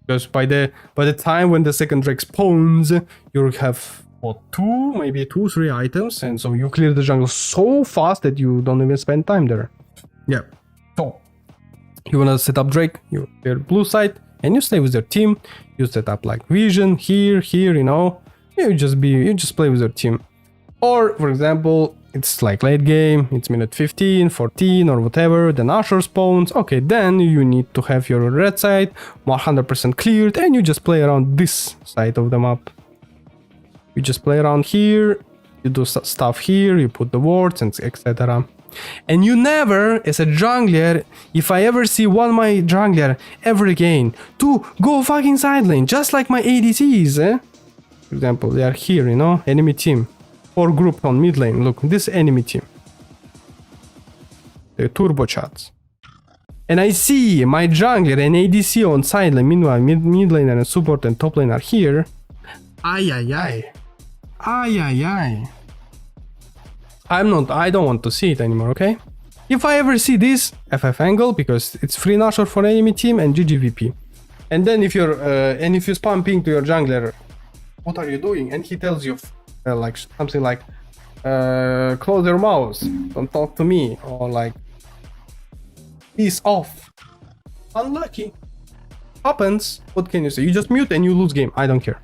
S2: Because by the time when the second Drake spawns, you'll have what, maybe 3 items, and so you clear the jungle so fast that you don't even spend time there. Yeah. So you wanna set up Drake, you clear blue side, and you stay with your team. You set up like vision here, you know. You just play with your team. Or for example, it's like late game, it's minute 15, 14 or whatever, then Asher spawns. Okay, then you need to have your red side 100% cleared, and you just play around this side of the map. You just play around here, you do stuff here, you put the wards and etc. And you never, as a jungler, if I ever see my jungler ever again to go fucking side lane, just like my ADCs, For example, they are here, you know, enemy team. Or group on mid lane, look, this enemy team. The turbo chats. And I see my jungler and ADC on side lane, meanwhile mid lane and support and top lane are here. Ay ay ay. Ay ay ay. I don't want to see it anymore, okay? If I ever see this, FF angle, because it's free nashor for enemy team and GGVP. And then if you're if you spam ping to your jungler, what are you doing? And he tells you like something like close your mouse, don't talk to me, or like peace off. Unlucky. Happens. What can you say? You just mute and you lose game. I don't care.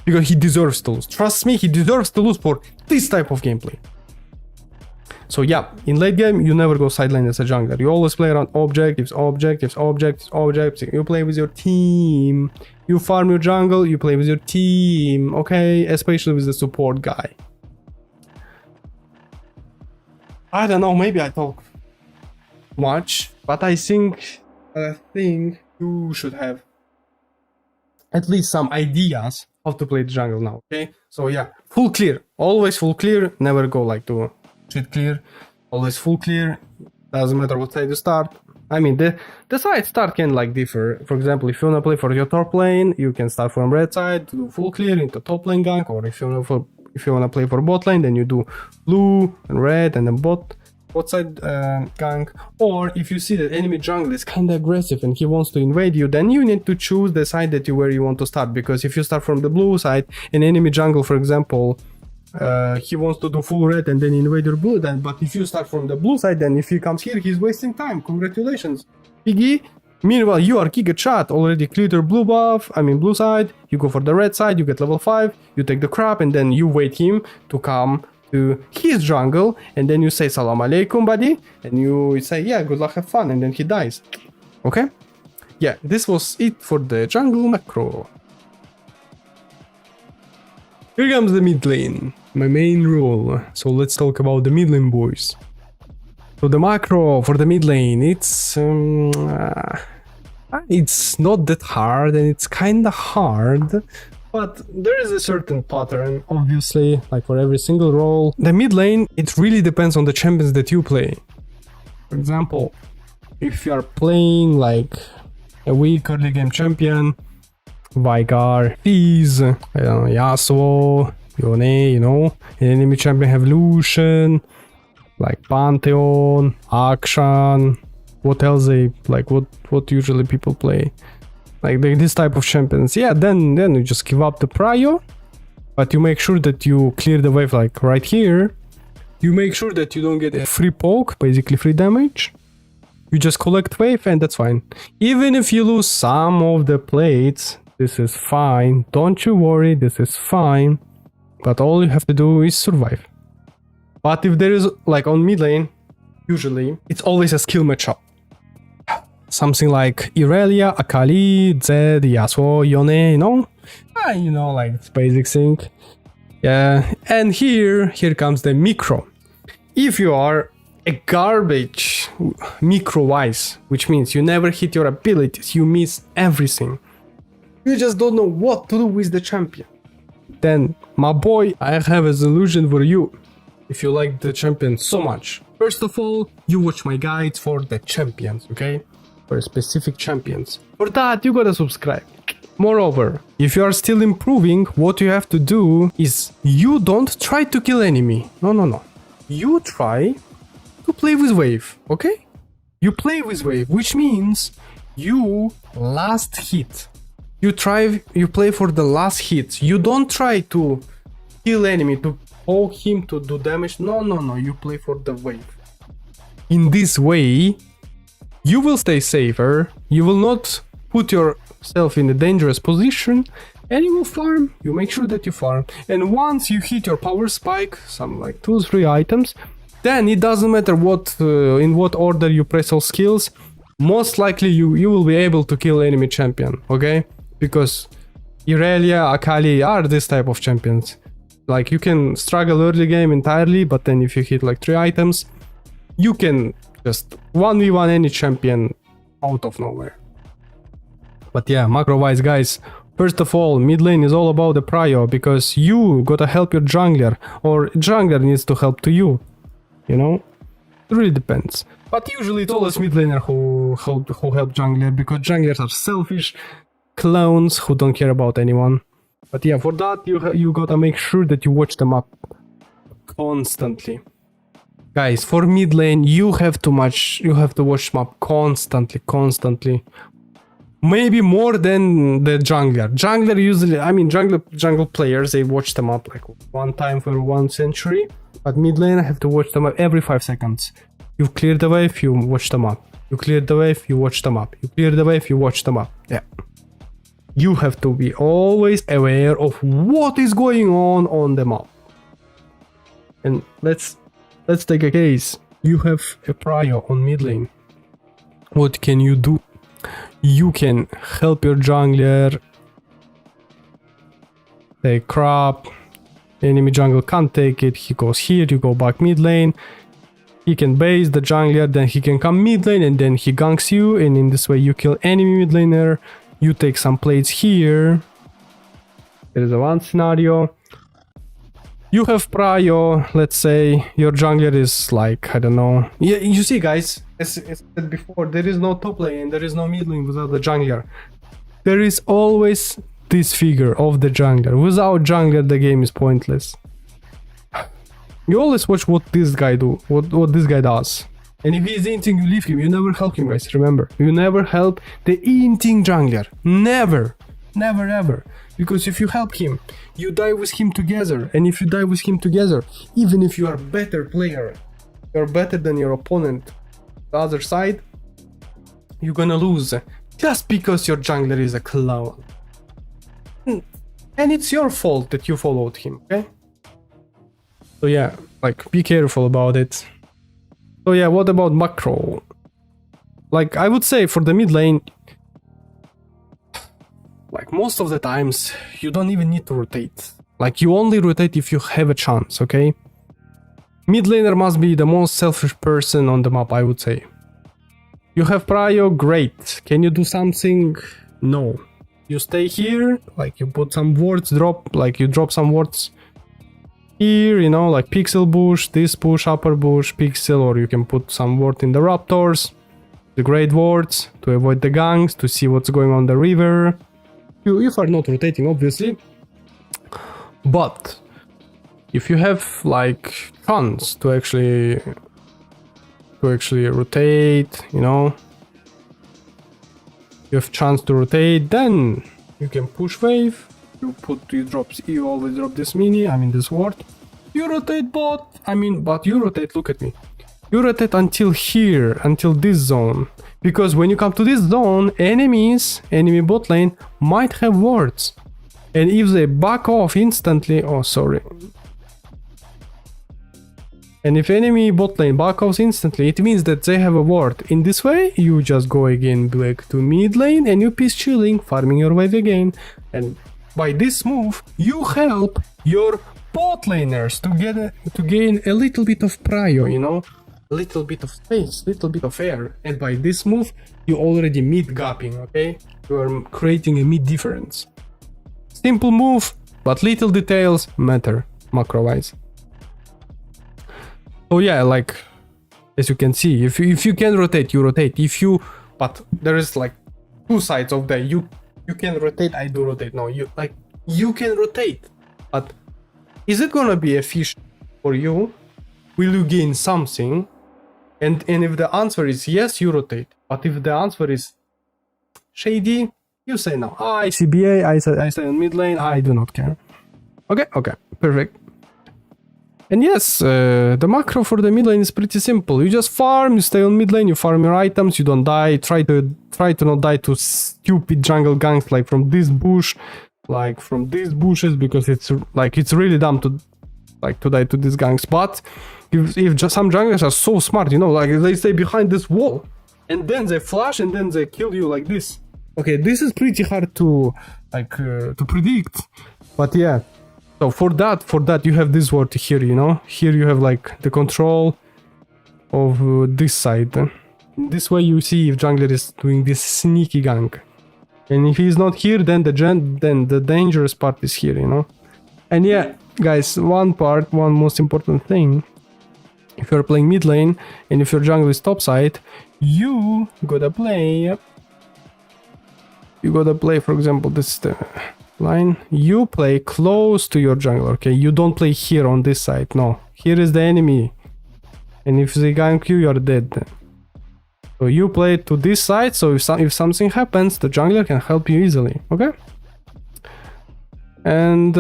S2: Because he deserves to lose. Trust me, he deserves to lose for this type of gameplay. So yeah, in late game, you never go sideline as a jungler. You always play around objectives. You play with your team. You farm your jungle, you play with your team, okay? Especially with the support guy. I don't know, maybe I talk much, but I think you should have at least some ideas how to play the jungle now, okay? So yeah, full clear, always full clear, never go like to shit clear, always full clear, doesn't matter what side you start. I mean, the side start can like differ. For example, if you wanna play for your top lane, you can start from red side, do full clear into top lane gank, or if you wanna play for bot lane, then you do blue and red and then bot side gank. Or if you see that enemy jungle is kinda aggressive and he wants to invade you, then you need to choose the side where you want to start. Because if you start from the blue side, an enemy jungle, for example, he wants to do full red and then invade your blue, but if you start from the blue side, then if he comes here, he's wasting time. Congratulations, Piggy. Meanwhile, you are Giga Chat, already cleared your blue side, you go for the red side, you get level 5, you take the crap, and then you wait him to come to his jungle, and then you say salam alaikum, buddy, and you say, yeah, good luck, have fun, and then he dies. Okay? Yeah, this was it for the jungle macro. Here comes the mid lane, my main role. So let's talk about the mid lane, boys. So the macro for the mid lane, it's not that hard, and it's kinda hard, but there is a certain pattern, obviously, like for every single role. The mid lane, it really depends on the champions that you play. For example, if you are playing like a weak early game champion, Vigar, Fizz, I don't know, Yasuo, Yone, you know, an enemy champion have Lucian, like Pantheon, Akshan, what else what usually people play, like this type of champions. Yeah, then you just give up the prio, but you make sure that you clear the wave like right here. You make sure that you don't get a free poke, basically free damage. You just collect wave and that's fine. Even if you lose some of the plates, this is fine, don't you worry, this is fine, but all you have to do is survive. But if there is, like on mid lane, usually, it's always a skill matchup. Something like Irelia, Akali, Zed, Yasuo, Yone, you know, like it's basic thing. Yeah, and here comes the micro. If you are a garbage micro-wise, which means you never hit your abilities, you miss everything, you just don't know what to do with the champion, then, my boy, I have a solution for you. If you like the champion so much, first of all, you watch my guides for the champions, okay?
S1: for specific champions. For that, you gotta subscribe. Moreover, if you are still improving, what you have to do is you don't try to kill enemy. No. You try to play with wave, okay? You play with wave, which means you last hit. You play for the last hit. You don't try to kill enemy, to poke him, to do damage. No. You play for the wave. In this way, you will stay safer. You will not put yourself in a dangerous position, and you will farm. You make sure that you farm. And once you hit your power spike, some like 2-3 items, then it doesn't matter what in what order you press all skills. Most likely you will be able to kill enemy champion, okay? Because Irelia, Akali are this type of champions. Like you can struggle early game entirely, but then if you hit like 3 items, you can just 1v1 any champion out of nowhere. But yeah, macro wise guys, first of all, mid lane is all about the prio, because you gotta help your jungler, or jungler needs to help to you, you know? It really depends. But usually it's always mid laner who help jungler, because junglers are selfish clones who don't care about anyone. But yeah, for that you gotta make sure that you watch them up constantly. Guys, for mid lane you have to watch them up constantly. Maybe more than the jungler. Jungler usually, I mean jungle players, they watch them up like one time for 1 century. But mid laner have to watch them up every 5 seconds. You clear the wave, you watch them up. You clear the wave, you watch them up. You clear the wave, you watch them up. Yeah. You have to be always aware of what is going on the map. And let's take a case. You have a prio on mid lane. What can you do? You can help your jungler take crap. Enemy jungle can't take it. He goes here, you go back mid lane. He can base the jungler, then he can come mid lane and then he ganks you, and in this way you kill enemy mid laner. You take some plates here. There is a one scenario. You have prio, let's say your jungler is like, I don't know. Yeah, you see guys, as I said before, there is no top lane and there is no mid lane without the jungler. There is always this figure of the jungler. Without jungler the game is pointless. You always watch what this guy do, what this guy does. And if he is inting, you leave him. You never help him, guys. Remember, you never help the inting jungler. Never. Never ever. Because if you help him, you die with him together. And if you die with him together, even if you are a better player, you're better than your opponent, the other side, you're gonna lose. Just because your jungler is a clown. And it's your fault that you followed him, okay? So yeah, like, be careful about it. So yeah, what about macro? Like, I would say for the mid lane, like most of the times, you don't even need to rotate. Like, you only rotate if you have a chance, okay? Mid laner must be the most selfish person on the map, I would say. You have prio, great. Can you do something? No. You stay here, like you put some wards, you drop some wards here, you know, like pixel bush, this bush, upper bush, pixel, or you can put some ward in the raptors, the great wards, to avoid the ganks, to see what's going on the river. You are not rotating, obviously, but if you have like chance to actually rotate, you know, you have chance to rotate, then you can push wave. You always drop this mini, this ward. You rotate bot, but you rotate, look at me. You rotate until here, until this zone. Because when you come to this zone, enemy bot lane might have wards. And if they back off instantly, and if enemy bot lane back off instantly, it means that they have a ward. In this way, you just go again back to mid lane and you peace chilling, farming your wave again. And by this move, you help your bot laners to gain a little bit of prio, you know? A little bit of space, little bit of air. And by this move, you already mid gapping, okay? You are creating a mid difference. Simple move, but little details matter, macro-wise. So yeah, like, as you can see, if you can rotate, you rotate. If you
S2: but there is like two sides of the you can rotate. I do rotate. No, you can rotate, but is it gonna be efficient for you? Will you gain something? And if the answer is yes, you rotate. But if the answer is shady, you say no. I CBA, I stay on mid lane, I do not care. Okay, perfect. And yes, the macro for the mid lane is pretty simple. You just farm, you stay on mid lane, you farm your items, you don't die. Try to not die to stupid jungle ganks like from this bush, like from these bushes, because it's really dumb to die to these ganks. But if just some junglers are so smart, you know, like they stay behind this wall and then they flash and then they kill you like this. Okay, this is pretty hard to to predict, but yeah. So for that you have this word here, you know. Here you have like the control of this side. This way you see if jungler is doing this sneaky gank, and if he's not here, then the dangerous part is here, you know. And yeah, guys, one most important thing. If you're playing mid lane and if your jungle is topside, you gotta play. For example, this is the line. You play close to your jungle, okay? You don't play here on this side. No, here is the enemy, and if they gank you, you're dead. So you play to this side. So if something happens, the jungler can help you easily. Okay. And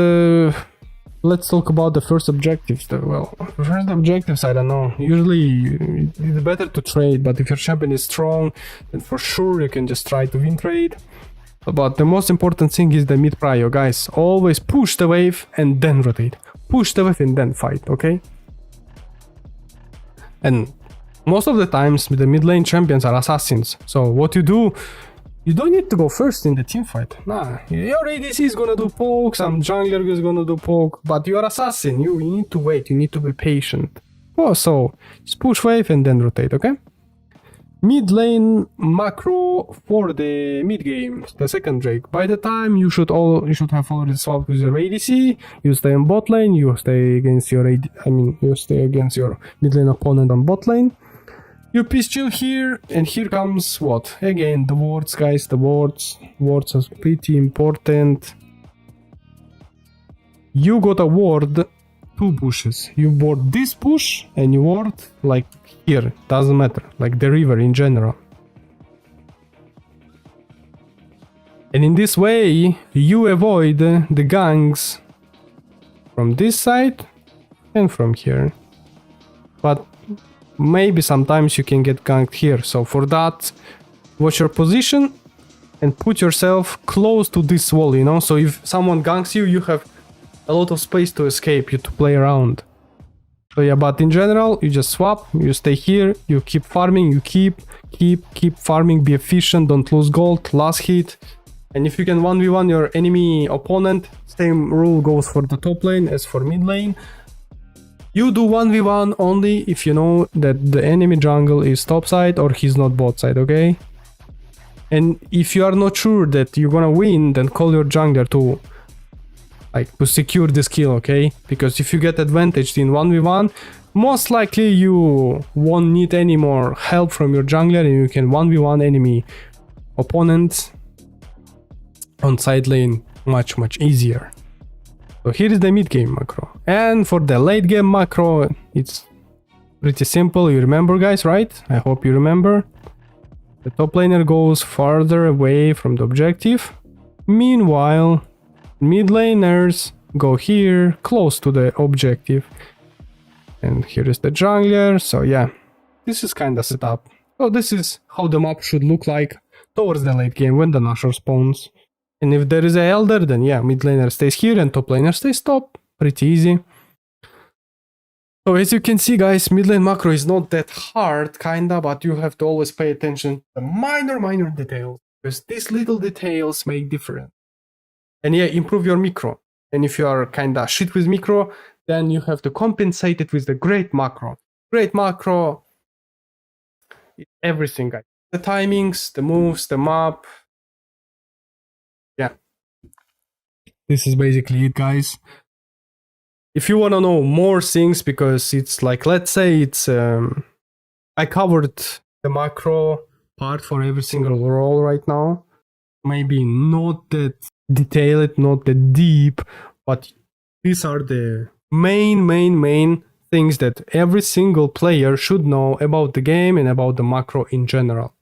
S2: let's talk about the first objectives. Well, first objectives, I don't know. Usually it's better to trade, but if your champion is strong, then for sure you can just try to win trade. But the most important thing is the mid prio, guys. Always push the wave and then rotate. Push the wave and then fight, okay? And most of the times the mid lane champions are assassins. So what you do, you don't need to go first in the team fight. Nah, your ADC is gonna do poke, some jungler is gonna do poke, but you are assassin. You need to wait, you need to be patient. Oh, so just push wave and then rotate, okay? Mid lane macro for the mid game, the second Drake. By the time you should have already swapped with your ADC. You stay on bot lane. You stay against your you stay against your mid lane opponent on bot lane. You peace chill here, and here comes what? Again, the wards, guys. The wards are pretty important. You got a ward. Two bushes. You board this bush and you ward like here, doesn't matter, like the river in general. And in this way you avoid the ganks from this side and from here. But maybe sometimes you can get ganked here, so for that watch your position and put yourself close to this wall, you know, so if someone ganks you, you have a lot of space to escape, you to play around. So yeah, but in general, you just swap, you stay here, you keep farming, you keep farming, be efficient, don't lose gold, last hit. And if you can 1v1 your enemy opponent, same rule goes for the top lane as for mid lane. You do 1v1 only if you know that the enemy jungle is top side or he's not bot side, okay? And if you are not sure that you're gonna win, then call your jungler to secure this kill, okay? Because if you get advantaged in 1v1, most likely you won't need any more help from your jungler and you can 1v1 enemy opponents on side lane much easier. So here is the mid game macro. And for the late game macro, it's pretty simple. You remember, guys, right? I hope you remember. The top laner goes farther away from the objective. Meanwhile, mid laners go here, close to the objective. And here is the jungler. So yeah, this is kind of set up. So this is how the map should look like towards the late game when the Nashor spawns. And if there is a elder, then yeah, mid laner stays here and top laner stays top. Pretty easy. So as you can see, guys, mid lane macro is not that hard, kinda, but you have to always pay attention to the minor details, because these little details make difference. And yeah, improve your micro. And if you are kinda shit with micro, then you have to compensate it with the great macro. Great macro is everything, guys. The timings, the moves, the map. Yeah. This is basically it, guys. If you want to know more things, because it's like, let's say it's I covered the macro part for every single role right now. Maybe not that detailed, not that deep, but these are the main things that every single player should know about the game and about the macro in general.